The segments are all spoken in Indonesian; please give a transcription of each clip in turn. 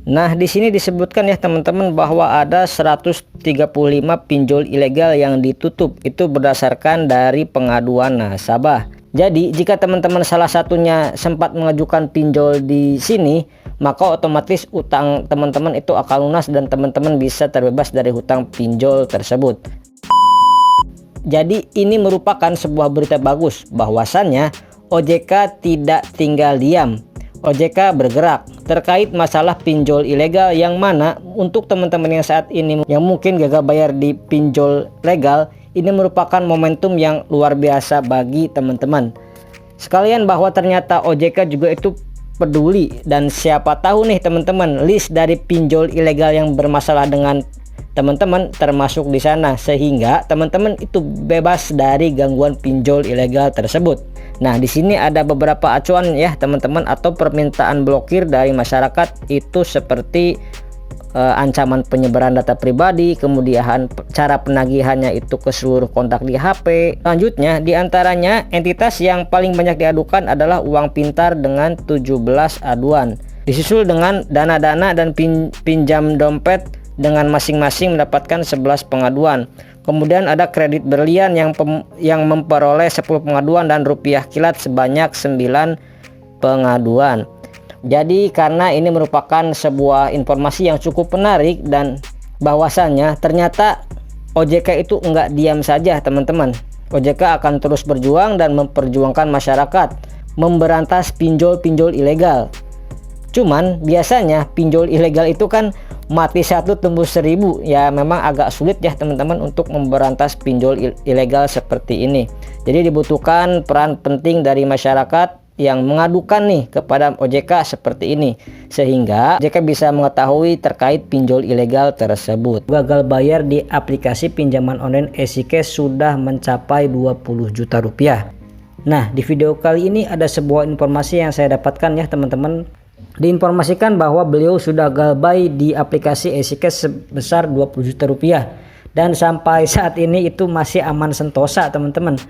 Nah, di sini disebutkan ya teman-teman bahwa ada 135 pinjol ilegal yang ditutup. Itu berdasarkan dari pengaduan nasabah. Jadi, jika teman-teman salah satunya sempat mengajukan pinjol di sini, maka otomatis utang teman-teman itu akan lunas dan teman-teman bisa terbebas dari hutang pinjol tersebut. Jadi, ini merupakan sebuah berita bagus bahwasannya OJK tidak tinggal diam. OJK bergerak terkait masalah pinjol ilegal, yang mana untuk teman-teman yang saat ini yang mungkin gagal bayar di pinjol legal, ini merupakan momentum yang luar biasa bagi teman-teman sekalian, bahwa ternyata OJK juga itu peduli, dan siapa tahu nih teman-teman list dari pinjol ilegal yang bermasalah dengan teman-teman termasuk di sana, sehingga teman-teman itu bebas dari gangguan pinjol ilegal tersebut. Nah, di sini ada beberapa acuan ya teman-teman, atau permintaan blokir dari masyarakat itu seperti ancaman penyebaran data pribadi, kemudian cara penagihannya itu ke seluruh kontak di HP. Selanjutnya, diantaranya entitas yang paling banyak diadukan adalah Uang Pintar dengan 17 aduan, disusul dengan Dana-Dana dan Pinjam Dompet dengan masing-masing mendapatkan 11 pengaduan. Kemudian ada Kredit Berlian yang memperoleh 10 pengaduan dan Rupiah Kilat sebanyak 9 pengaduan. Jadi karena ini merupakan sebuah informasi yang cukup menarik, dan bahwasannya ternyata OJK itu enggak diam saja teman-teman. OJK akan terus berjuang dan memperjuangkan masyarakat memberantas pinjol-pinjol ilegal. Cuman biasanya pinjol ilegal itu kan mati satu tembus 1000, ya memang agak sulit ya teman-teman untuk memberantas pinjol ilegal seperti ini. Jadi dibutuhkan peran penting dari masyarakat yang mengadukan nih kepada OJK seperti ini, sehingga OJK bisa mengetahui terkait pinjol ilegal tersebut. Gagal bayar di aplikasi pinjaman online EasyCash sudah mencapai 20 juta rupiah. Nah, di video kali ini ada sebuah informasi yang saya dapatkan ya teman-teman. Diinformasikan bahwa beliau sudah gagal bayar di aplikasi EasyCash sebesar 20 juta rupiah, dan sampai saat ini itu masih aman sentosa teman-teman.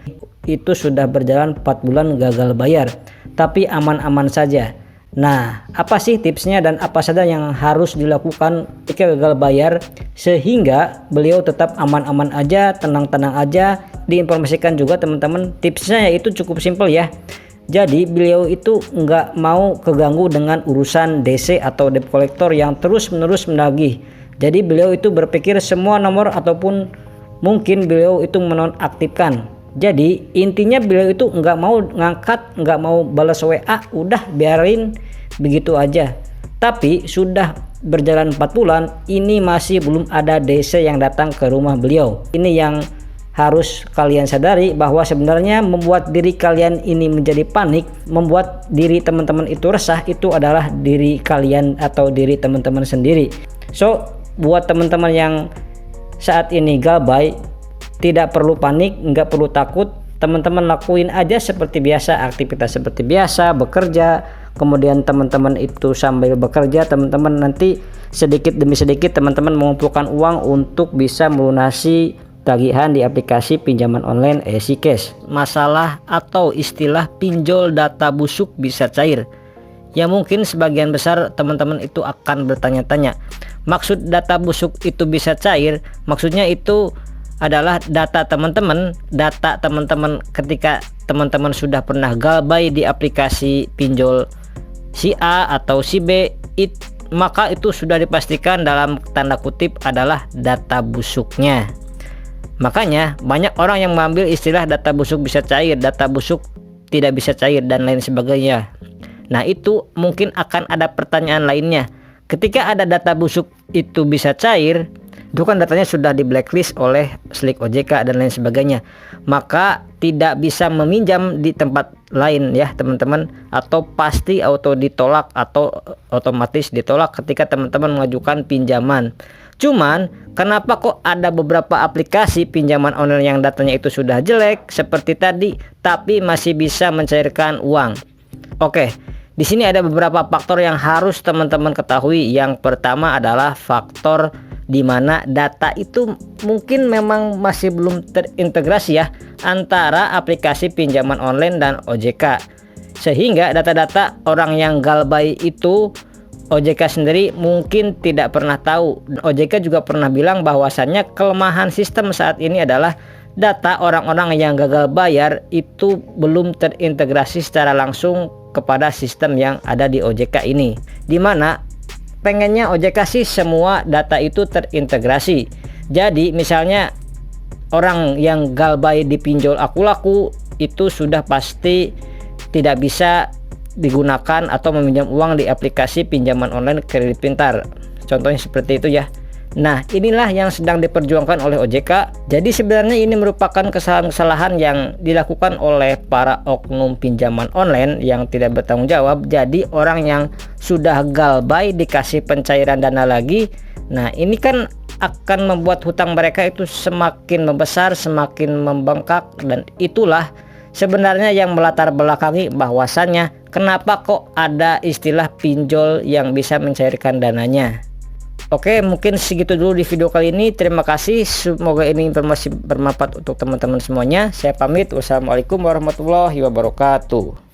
Itu sudah berjalan 4 bulan gagal bayar, tapi aman-aman saja. Nah, apa sih tipsnya dan apa saja yang harus dilakukan jika gagal bayar sehingga beliau tetap aman-aman aja, tenang-tenang aja? Diinformasikan juga teman-teman, tipsnya yaitu cukup simpel ya. Jadi beliau itu nggak mau keganggu dengan urusan DC atau debt collector yang terus-menerus menagih. Jadi beliau itu berpikir semua nomor ataupun mungkin beliau itu menonaktifkan. Jadi intinya beliau itu nggak mau ngangkat, nggak mau balas WA, udah biarin begitu aja. Tapi sudah berjalan 4 bulan, ini masih belum ada DC yang datang ke rumah beliau. Ini yang harus kalian sadari, bahwa sebenarnya membuat diri kalian ini menjadi panik, membuat diri teman-teman itu resah, itu adalah diri kalian atau diri teman-teman sendiri. So, buat teman-teman yang saat ini gabay, tidak perlu panik, nggak perlu takut. Teman-teman lakuin aja seperti biasa, aktivitas seperti biasa, bekerja. Kemudian teman-teman itu sambil bekerja, teman-teman nanti sedikit demi sedikit teman-teman mengumpulkan uang untuk bisa melunasi tagihan di aplikasi pinjaman online EasyCash. Masalah atau istilah pinjol data busuk bisa cair. Ya mungkin sebagian besar teman-teman itu akan bertanya-tanya, maksud data busuk itu bisa cair, maksudnya itu adalah data teman-teman ketika teman-teman sudah pernah galbay di aplikasi pinjol si A atau si B, maka itu sudah dipastikan dalam tanda kutip adalah data busuknya. Makanya banyak orang yang mengambil istilah data busuk bisa cair, data busuk tidak bisa cair, dan lain sebagainya. Nah, itu mungkin akan ada pertanyaan lainnya. Ketika ada data busuk itu bisa cair, itu kan datanya sudah di blacklist oleh Slick OJK dan lain sebagainya, maka tidak bisa meminjam di tempat lain ya teman-teman, atau pasti auto ditolak atau otomatis ditolak ketika teman-teman mengajukan pinjaman. Cuman kenapa kok ada beberapa aplikasi pinjaman online yang datanya itu sudah jelek seperti tadi, tapi masih bisa mencairkan uang? Oke, di sini ada beberapa faktor yang harus teman-teman ketahui. Yang pertama adalah faktor di mana data itu mungkin memang masih belum terintegrasi ya antara aplikasi pinjaman online dan OJK, sehingga data-data orang yang galbay itu OJK sendiri mungkin tidak pernah tahu. OJK juga pernah bilang bahwasannya kelemahan sistem saat ini adalah data orang-orang yang gagal bayar itu belum terintegrasi secara langsung kepada sistem yang ada di OJK ini, dimana pengennya OJK sih semua data itu terintegrasi. Jadi misalnya orang yang gagal bayar di pinjol Aku Laku itu sudah pasti tidak bisa digunakan atau meminjam uang di aplikasi pinjaman online Kredit Pintar, contohnya seperti itu ya. Nah, inilah yang sedang diperjuangkan oleh OJK. Jadi sebenarnya ini merupakan kesalahan-kesalahan yang dilakukan oleh para oknum pinjaman online yang tidak bertanggung jawab. Jadi orang yang sudah galbay dikasih pencairan dana lagi, nah ini kan akan membuat hutang mereka itu semakin membesar, semakin membengkak, dan itulah sebenarnya yang melatar belakangi bahwasannya kenapa kok ada istilah pinjol yang bisa mencairkan dananya. Oke, mungkin segitu dulu di video kali ini. Terima kasih, semoga ini informasi bermanfaat untuk teman-teman semuanya. Saya pamit, wassalamualaikum warahmatullahi wabarakatuh.